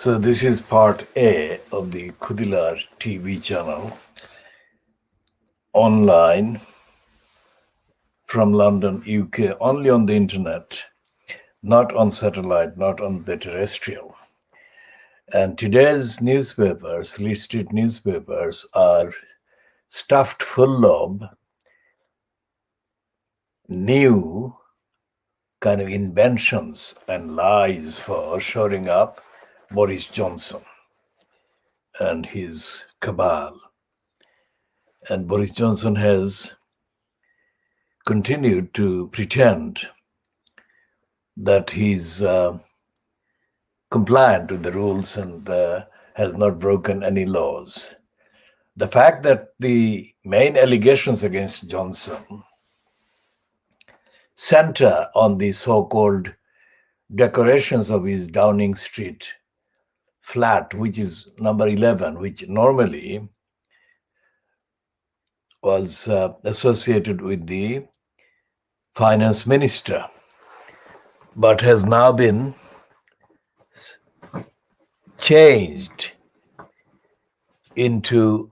So this is part A of the KhoodeelaarTV channel, online from London, UK, only on the internet, not on satellite, not on the terrestrial. And today's newspapers, Fleet Street newspapers, are stuffed full of new kind of inventions and lies for shoring up Boris Johnson and his cabal. And Boris Johnson has continued to pretend that he's compliant with the rules and has not broken any laws. The fact that the main allegations against Johnson center on the so-called decorations of his Downing Street flat, which is number 11, which normally was associated with the finance minister, but has now been changed into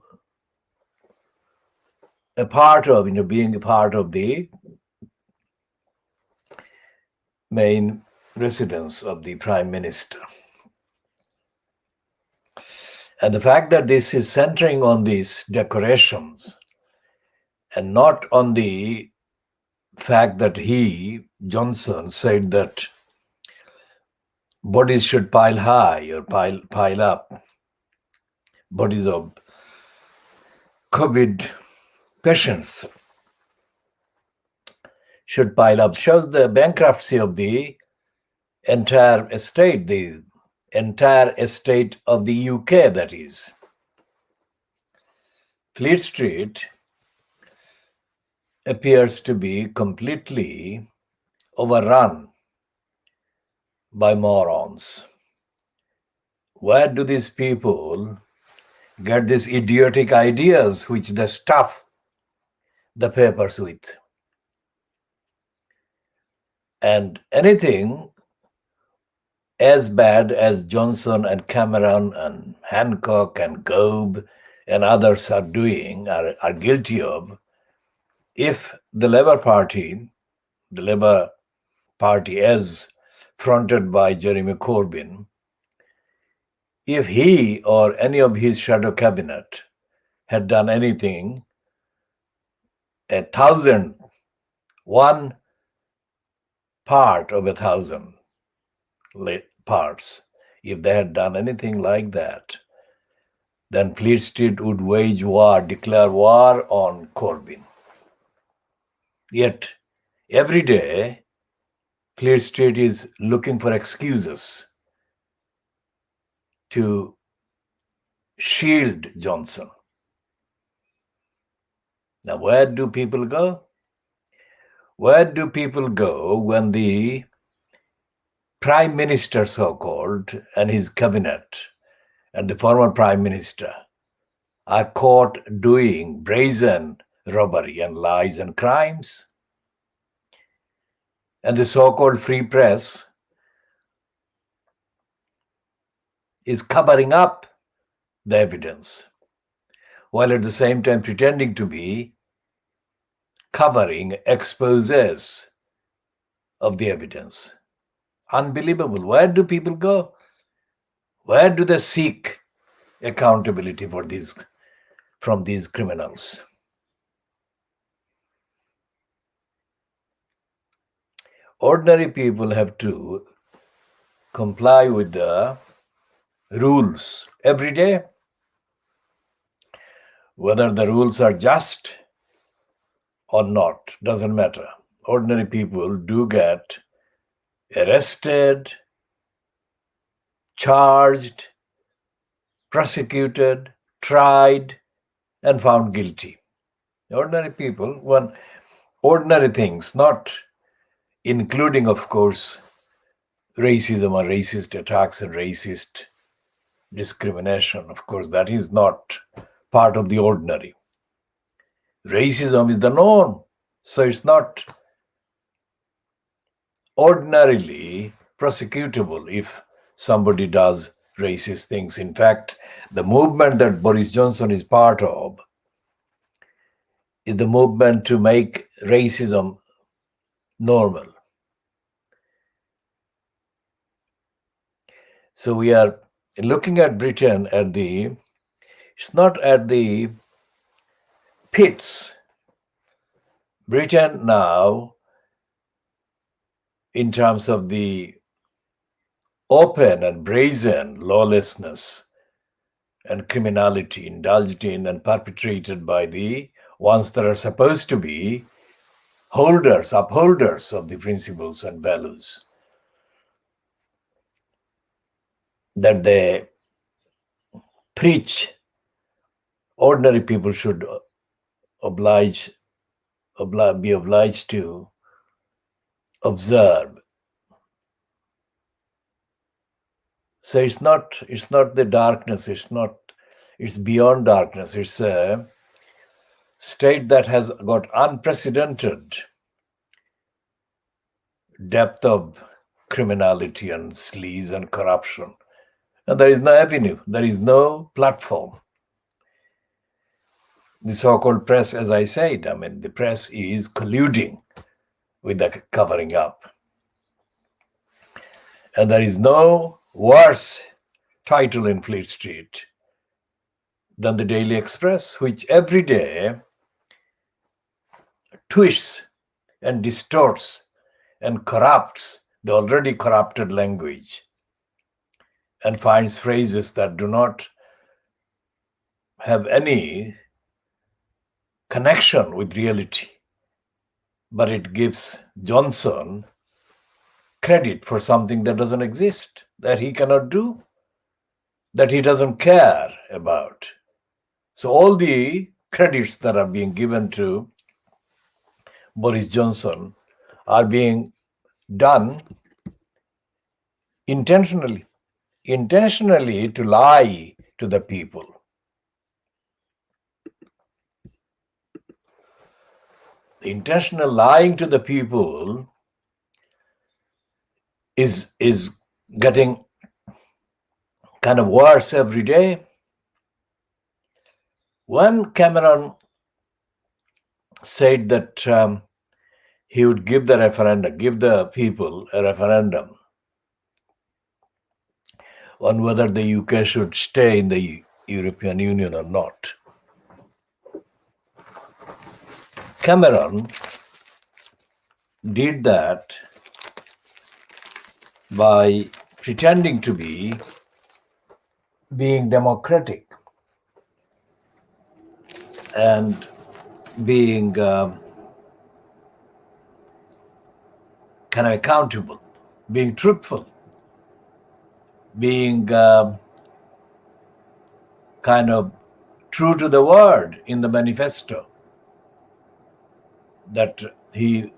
a part of, being a part of the main residence of the prime minister. And the fact that this is centering on these decorations and not on the fact that Johnson, said that bodies should pile high or pile up, bodies of COVID patients should pile up, shows the bankruptcy of the entire estate, the entire estate of the UK, that is. Fleet Street appears to be completely overrun by morons. Where do these people get these idiotic ideas which they stuff the papers with? And anything as bad as Johnson and Cameron and Hancock and Gove and others are doing, are guilty of, if the Labour Party as fronted by Jeremy Corbyn, if he or any of his shadow cabinet had done anything, 1,000 part of 1,000 parts, if they had done anything like that, then Fleet Street would wage war, declare war on Corbyn. Yet every day, Fleet Street is looking for excuses to shield Johnson. Now, where do people go? Where do people go when the prime minister, so-called, and his cabinet, and the former prime minister are caught doing brazen robbery and lies and crimes? And the so-called free press is covering up the evidence, while at the same time pretending to be covering exposés of the evidence. Unbelievable. Where do people go? Where do they seek accountability from these criminals? Ordinary people have to comply with the rules every day. Whether the rules are just or not, doesn't matter. Ordinary people do get arrested, charged, prosecuted, tried, and found guilty. Ordinary people want ordinary things, not including, of course, racism or racist attacks and racist discrimination. Of course, that is not part of the ordinary. Racism is the norm, so it's not ordinarily prosecutable if somebody does racist things. In fact, the movement that Boris Johnson is part of is the movement to make racism normal. So we are looking at Britain it's not at the pits. Britain now, in terms of the open and brazen lawlessness and criminality indulged in and perpetrated by the ones that are supposed to be upholders of the principles and values that they preach, ordinary people should be obliged to observe. So it's not the darkness, it's beyond darkness. It's a state that has got unprecedented depth of criminality and sleaze and corruption. And there is no avenue, there is no platform. The so-called press, as I said, the press is colluding with the covering up. And there is no worse title in Fleet Street than the Daily Express, which every day twists and distorts and corrupts the already corrupted language and finds phrases that do not have any connection with reality. But it gives Johnson credit for something that doesn't exist, that he cannot do, that he doesn't care about. So all the credits that are being given to Boris Johnson are being done intentionally to lie to the people. The intentional lying to the people is getting kind of worse every day. When Cameron said that he would give the people a referendum on whether the UK should stay in the European Union or not, Cameron did that by pretending to be being democratic and being kind of accountable, being truthful, being kind of true to the word in the manifesto that he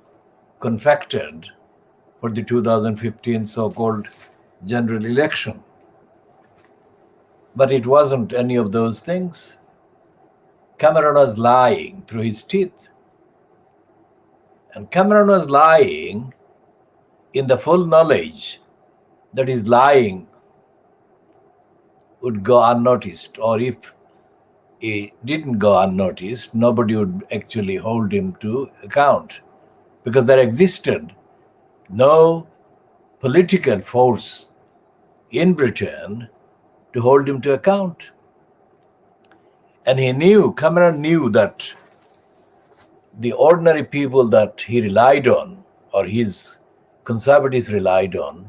confected for the 2015 so-called general election. But it wasn't any of those things. Cameron was lying through his teeth. And Cameron was lying in the full knowledge that his lying would go unnoticed, or if he didn't go unnoticed, nobody would actually hold him to account, because there existed no political force in Britain to hold him to account. And Cameron knew that the ordinary people that he relied on, or his conservatives relied on,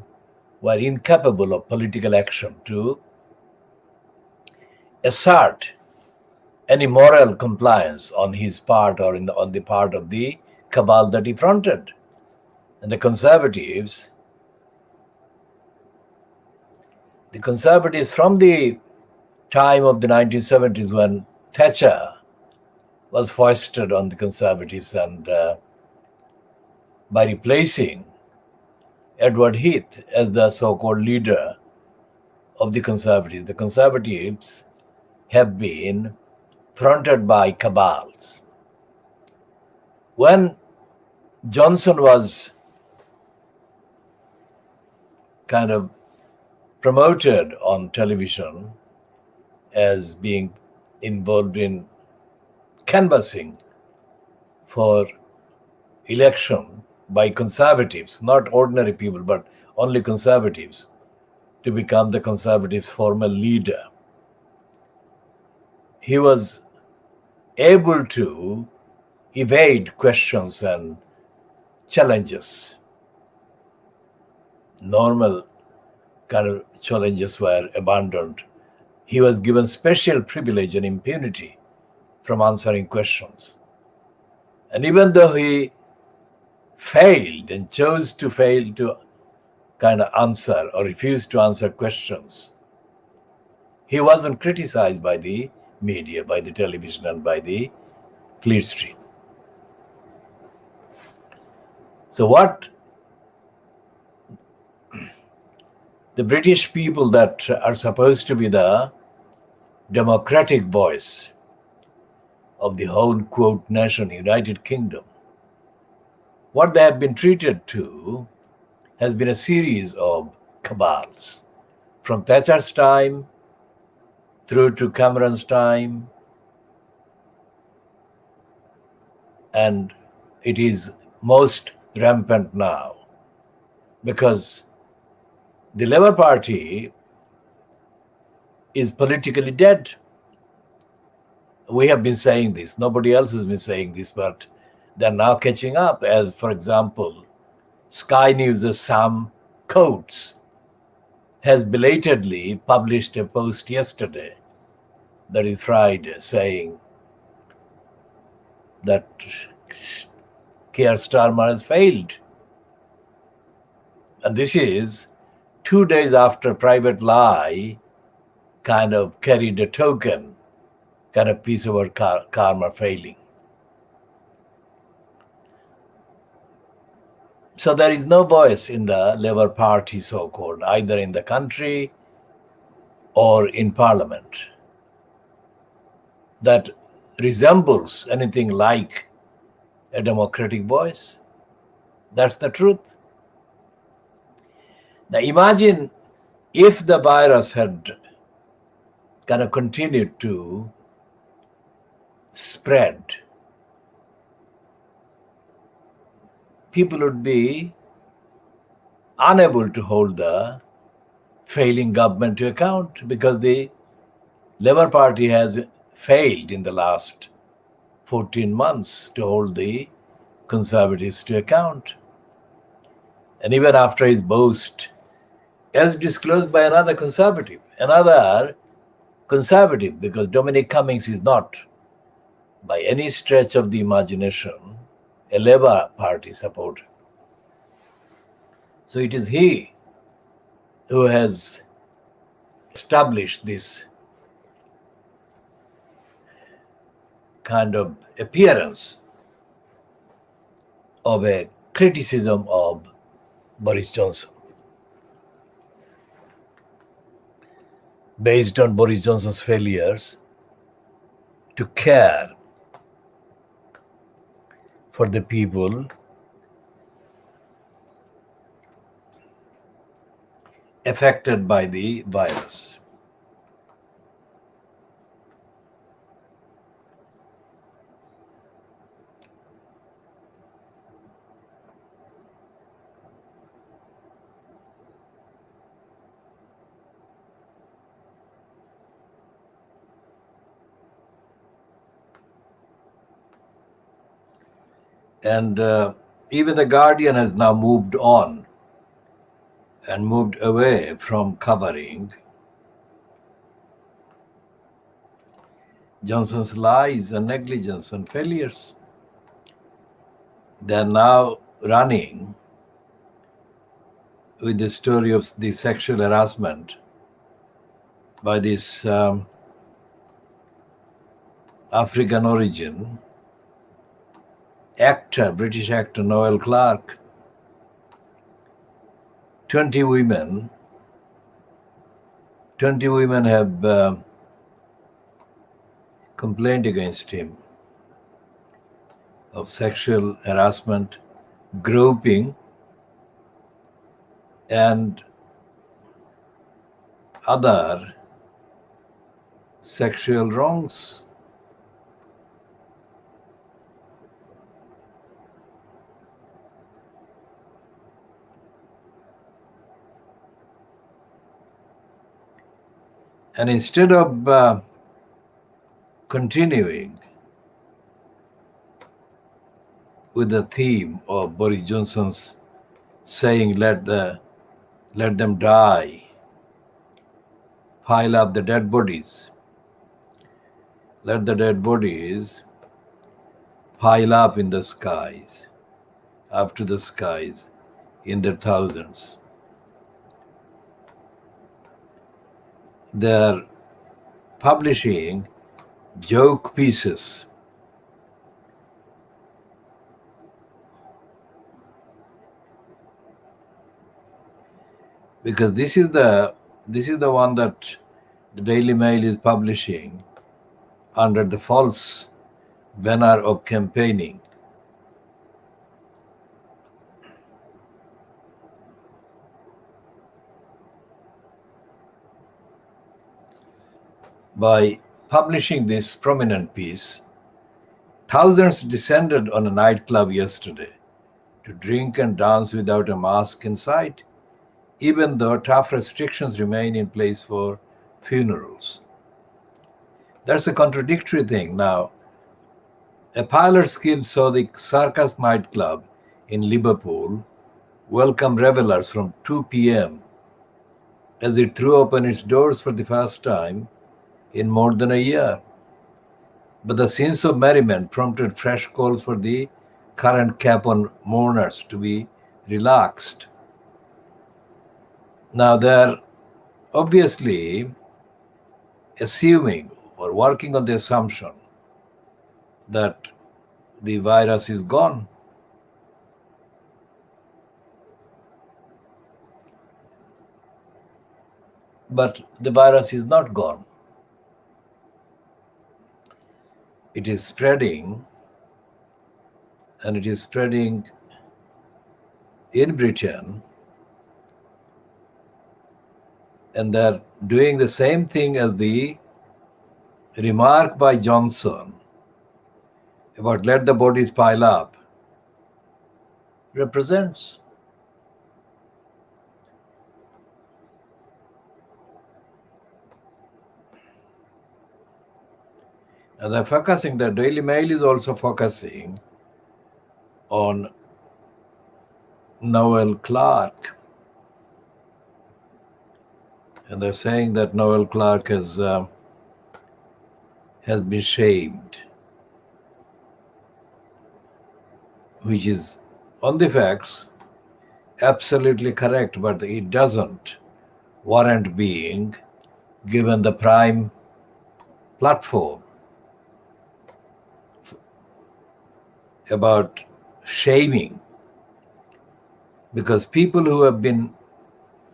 were incapable of political action to assert any moral compliance on his part or on the part of the cabal that he fronted. And the conservatives from the time of the 1970s, when Thatcher was foisted on the conservatives, and by replacing Edward Heath as the so-called leader of the conservatives have been fronted by cabals. When Johnson was kind of promoted on television as being involved in canvassing for election by conservatives, not ordinary people, but only conservatives, to become the conservatives' formal leader. He was able to evade questions and challenges. Normal kind of challenges were abandoned. He was given special privilege and impunity from answering questions. And even though he failed and chose to fail to kind of answer or refused to answer questions, he wasn't criticized by the media, by the television, and by the Fleet Street. So what the British people that are supposed to be the democratic voice of the whole, quote, nation, United Kingdom, what they have been treated to has been a series of cabals. From Thatcher's time through to Cameron's time, and it is most rampant now because the Labour Party is politically dead. We have been saying this, nobody else has been saying this, but they're now catching up. As, for example, Sky News' Sam Coates has belatedly published a post yesterday, that is Friday, saying that Keir Starmer has failed. And this is 2 days after Private Lie kind of carried a token, kind of piece about karma failing. So there is no voice in the Labour Party, so-called, either in the country or in Parliament, that resembles anything like a democratic voice. That's the truth. Now imagine if the virus had kind of continued to spread, people would be unable to hold the failing government to account, because the Labour Party has failed in the last 14 months to hold the Conservatives to account. And even after his boast, as disclosed by another Conservative, because Dominic Cummings is not, by any stretch of the imagination, a Labour Party supporter. So it is he who has established this kind of appearance of a criticism of Boris Johnson, based on Boris Johnson's failures to care for the people affected by the virus. And even The Guardian has now moved on and moved away from covering Johnson's lies and negligence and failures. They're now running with the story of the sexual harassment by this African origin actor, British actor Noel Clarke. 20 women have complained against him of sexual harassment, groping, and other sexual wrongs. And instead of continuing with the theme of Boris Johnson's saying, let them die, pile up the dead bodies, let the dead bodies pile up in the skies, up to the skies, in the thousands. They're publishing joke pieces because this is the one that the Daily Mail is publishing under the false banner of campaigning. By publishing this prominent piece, thousands descended on a nightclub yesterday to drink and dance without a mask inside, even though tough restrictions remain in place for funerals. That's a contradictory thing. Now, a parlor scheme saw the Circus nightclub in Liverpool welcome revelers from 2 p.m. as it threw open its doors for the first time in more than a year. But the scenes of merriment prompted fresh calls for the current cap on mourners to be relaxed. Now, they're obviously assuming or working on the assumption that the virus is gone. But the virus is not gone. It is spreading, and it is spreading in Britain, and they're doing the same thing as the remark by Johnson about let the bodies pile up represents. And they're focusing, the Daily Mail is also focusing on Noel Clarke. And they're saying that Noel Clarke has been shamed, which is, on the facts, absolutely correct, but it doesn't warrant being given the prime platform about shaming, because people who have been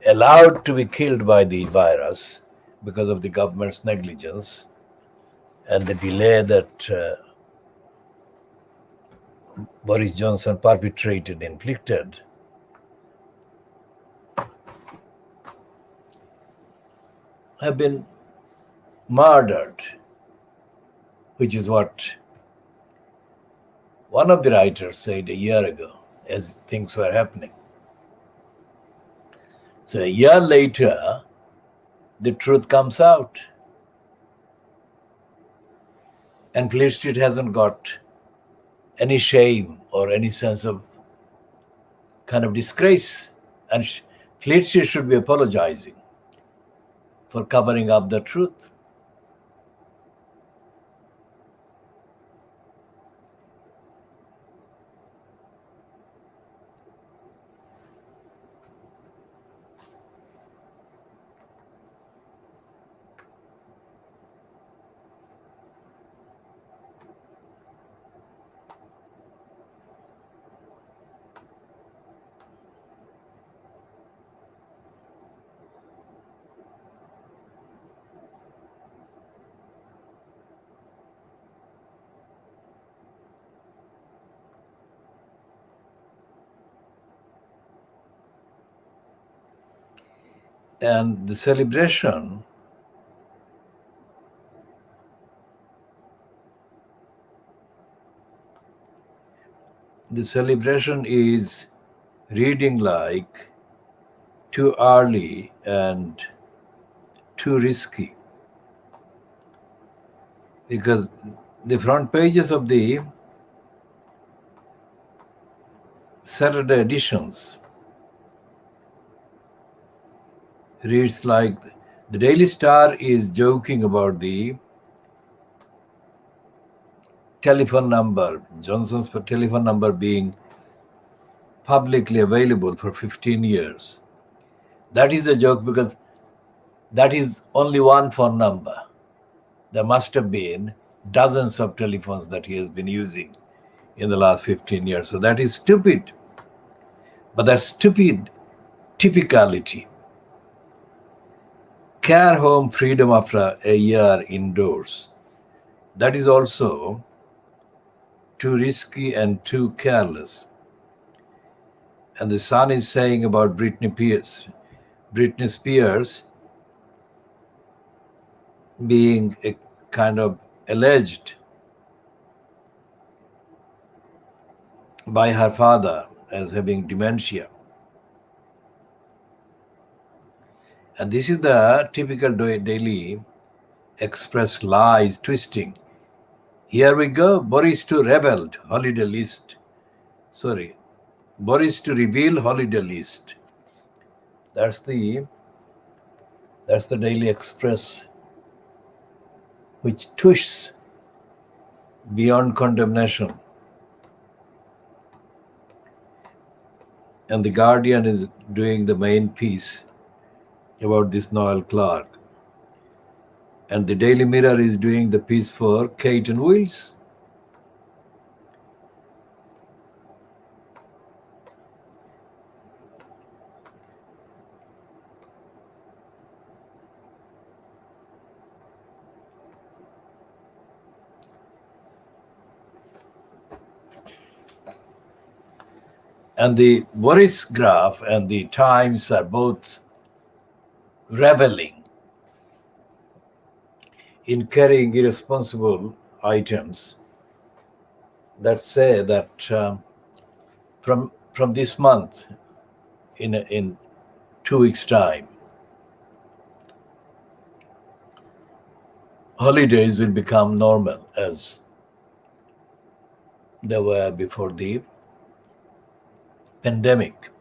allowed to be killed by the virus because of the government's negligence and the delay that Boris Johnson perpetrated, inflicted, have been murdered, which is what one of the writers said a year ago as things were happening. So a year later, the truth comes out. And Fleet Street hasn't got any shame or any sense of kind of disgrace. And Fleet Street should be apologizing for covering up the truth. And the celebration is reading like too early and too risky, because the front pages of the Saturday editions reads like the Daily Star is joking about the telephone number, Johnson's telephone number being publicly available for 15 years. That is a joke because that is only one phone number. There must have been dozens of telephones that he has been using in the last 15 years. So that is stupid. But that stupid typicality. Care home freedom after a year indoors. That is also too risky and too careless. And the Sun is saying about Britney Spears being a kind of alleged by her father as having dementia. And this is the typical Daily Express lies twisting. Here we go, Boris to rebelled holiday list. Boris to reveal holiday list. That's the Daily Express, which twists beyond condemnation. And the Guardian is doing the main piece about this Noel Clark. And the Daily Mirror is doing the piece for Kate and Wills. And the Boris Graph and the Times are both reveling in carrying irresponsible items that say that from this month, in 2 weeks' time, holidays will become normal as they were before the pandemic.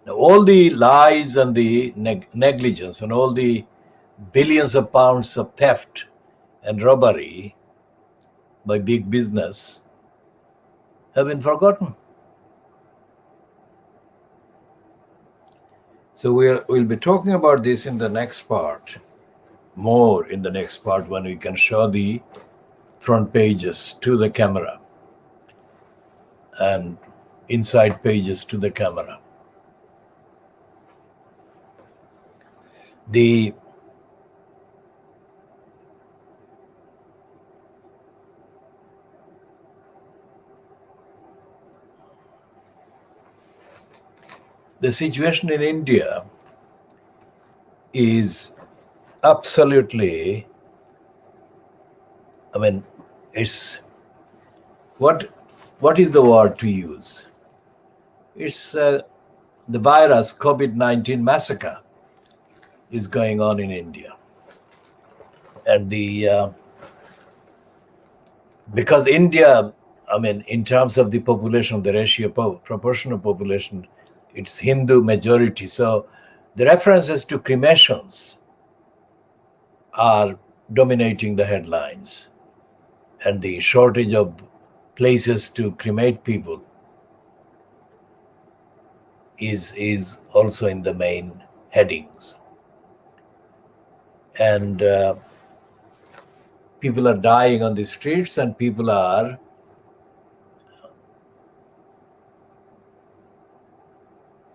Now, all the lies and the negligence and all the billions of pounds of theft and robbery by big business have been forgotten. So we'll be talking about this in the next part, more in the next part, when we can show the front pages to the camera and inside pages to the camera. The situation in India is absolutely, it's what is the word to use? It's the virus COVID-19 massacre is going on in India. And because India, in terms of the population, the ratio, proportion of population, it's Hindu majority. So the references to cremations are dominating the headlines. And the shortage of places to cremate people is also in the main headings. And people are dying on the streets, and people are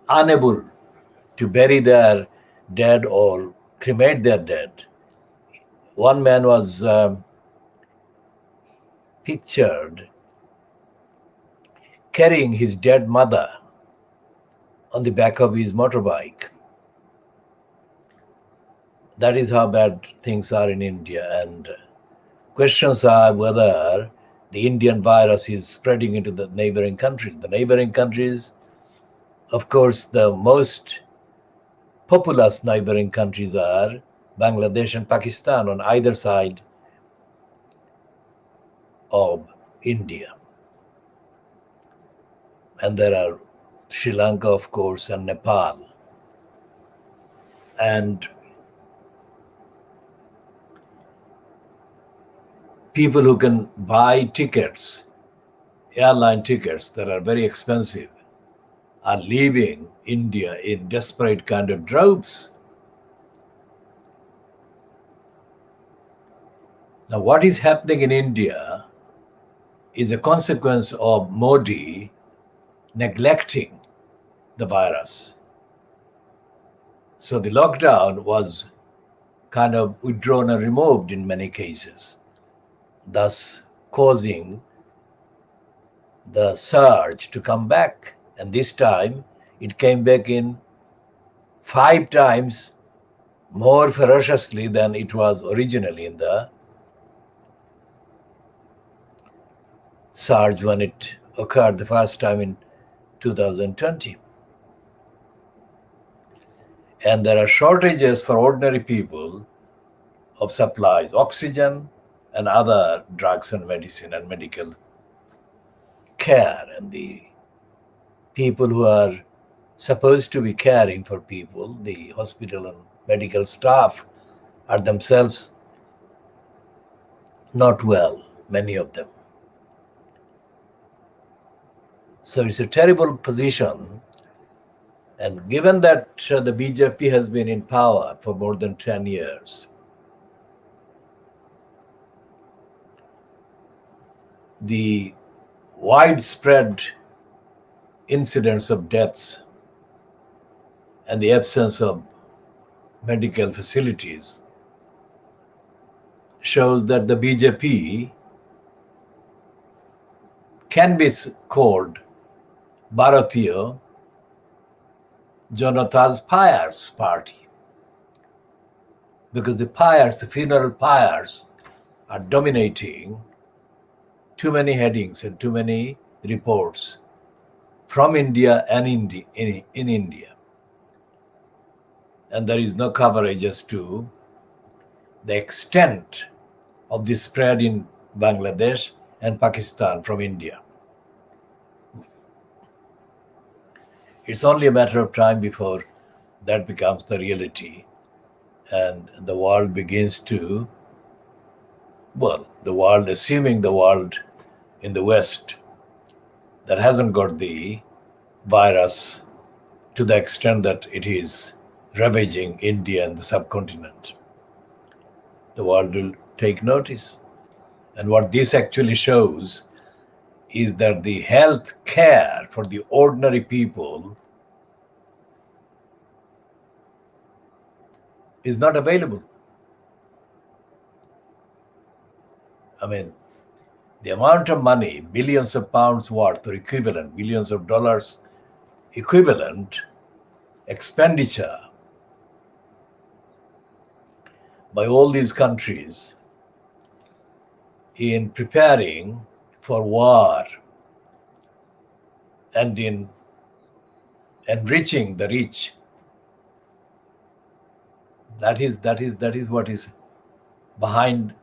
unable to bury their dead or cremate their dead. One man was pictured carrying his dead mother on the back of his motorbike. That is how bad things are in India. And questions are whether the Indian virus is spreading into the neighboring countries. The neighboring countries, of course, the most populous neighboring countries are Bangladesh and Pakistan on either side of India. And there are Sri Lanka, of course, and Nepal. And people who can buy tickets, airline tickets that are very expensive, are leaving India in desperate kind of droves. Now, what is happening in India is a consequence of Modi neglecting the virus. So the lockdown was kind of withdrawn or removed in many cases, thus causing the surge to come back. And this time it came back in 5 times more ferociously than it was originally in the surge when it occurred the first time in 2020. And there are shortages for ordinary people of supplies, oxygen and other drugs and medicine and medical care. And the people who are supposed to be caring for people, the hospital and medical staff, are themselves not well, many of them. So it's a terrible position. And given that the BJP has been in power for more than 10 years, the widespread incidents of deaths and the absence of medical facilities shows that the BJP can be called Bharatiya Janata's pyres party, because the pyres, the funeral pyres, are dominating too many headings and too many reports from India and in India. And there is no coverage as to the extent of the spread in Bangladesh and Pakistan from India. It's only a matter of time before that becomes the reality and the world begins to, assuming the world in the West that hasn't got the virus to the extent that it is ravaging India and the subcontinent, the world will take notice. And what this actually shows is that the health care for the ordinary people is not available. I mean, the amount of money, billions of pounds worth or equivalent, billions of dollars equivalent expenditure by all these countries in preparing for war and in enriching the rich. That is what is behind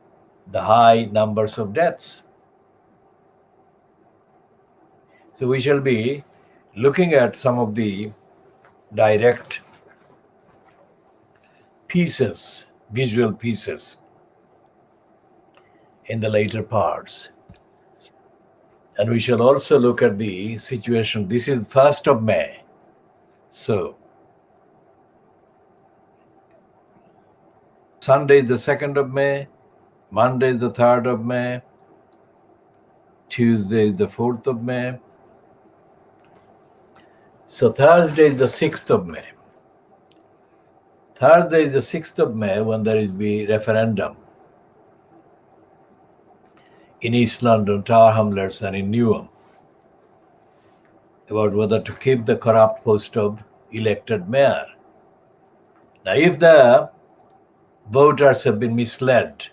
the high numbers of deaths. So we shall be looking at some of the direct pieces, visual pieces in the later parts. And we shall also look at the situation. This is 1st of May. So Sunday is the 2nd of May, Monday is the 3rd of May, Tuesday is the 4th of May. So Thursday is the 6th of May. Thursday is the 6th of May when there is the referendum in East London, Tower Hamlets and in Newham about whether to keep the corrupt post of elected mayor. Now, if the voters have been misled.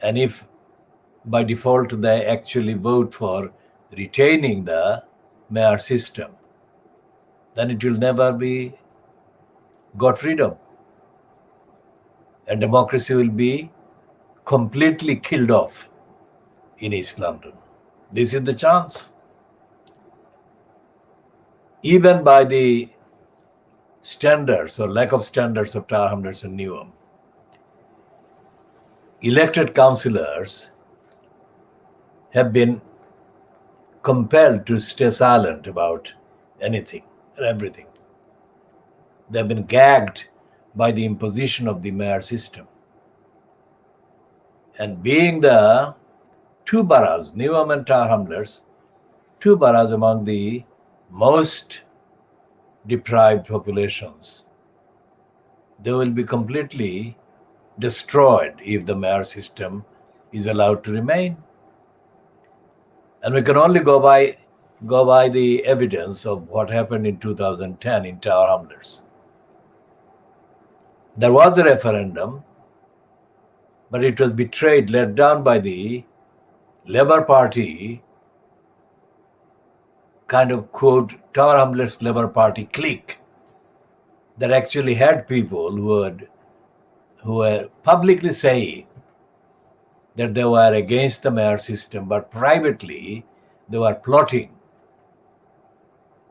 And if by default they actually vote for retaining the mayor system, then it will never be got rid of. And democracy will be completely killed off in East London. This is the chance. Even by the standards or lack of standards of Tower Hamlets and Newham, elected councillors have been compelled to stay silent about anything and everything. They've been gagged by the imposition of the mayor system. And being the two boroughs, Newham and Tower Hamlets, two boroughs among the most deprived populations, they will be completely destroyed if the mayor system is allowed to remain. And we can only go by the evidence of what happened in 2010 in Tower Hamlets. There was a referendum, but it was betrayed, led down by the Labour Party, kind of quote, Tower Hamlets Labour Party clique, that actually had people who were publicly saying that they were against the mayor system, but privately they were plotting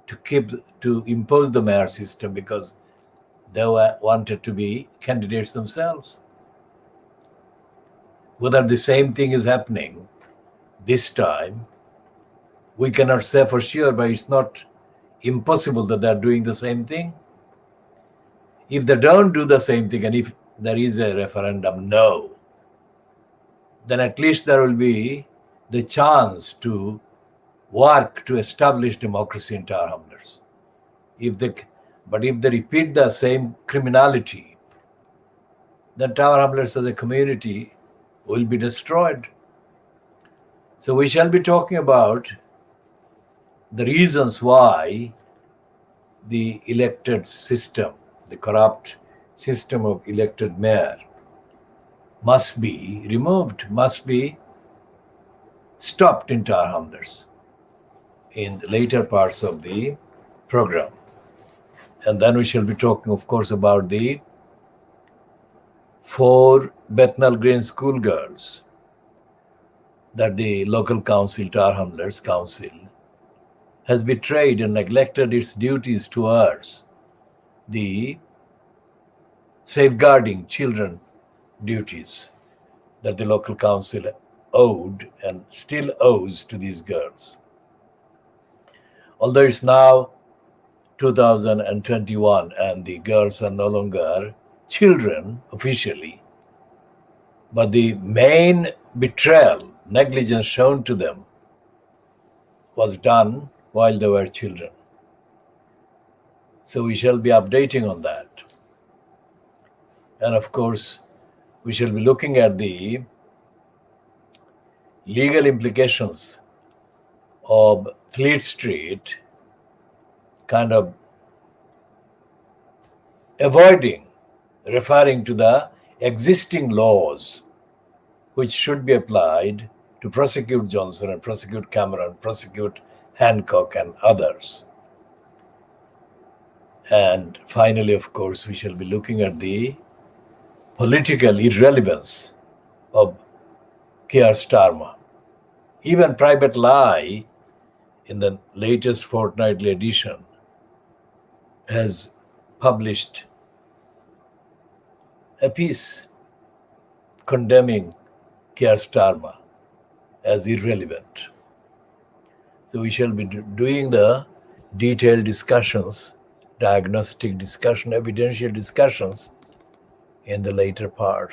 to impose the mayor system because they wanted to be candidates themselves. Whether the same thing is happening this time, we cannot say for sure, but it's not impossible that they're doing the same thing. If they don't do the same thing, and if there is a referendum no, then at least there will be the chance to work to establish democracy in Tower Hamlets. But if they repeat the same criminality, then Tower Hamlets as a community will be destroyed. So we shall be talking about the reasons why the elected system, the corrupt system of elected mayor, must be removed, must be stopped in Tower Hamlets in the later parts of the program. And then we shall be talking, of course, about the 4 Bethnal Green schoolgirls that the local council, Tower Hamlets Council, has betrayed and neglected its duties towards the safeguarding children duties that the local council owed and still owes to these girls. Although it's now 2021 and the girls are no longer children officially, but the main betrayal, negligence shown to them was done while they were children. So we shall be updating on that. And of course, we shall be looking at the legal implications of Fleet Street kind of avoiding referring to the existing laws which should be applied to prosecute Johnson and prosecute Cameron, prosecute Hancock and others. And finally, of course, we shall be looking at the political irrelevance of Keir Starmer. Even Private Lie, in the latest fortnightly edition, has published a piece condemning Keir Starmer as irrelevant. So we shall be doing the detailed discussions, diagnostic discussion, evidential discussions in the later parts.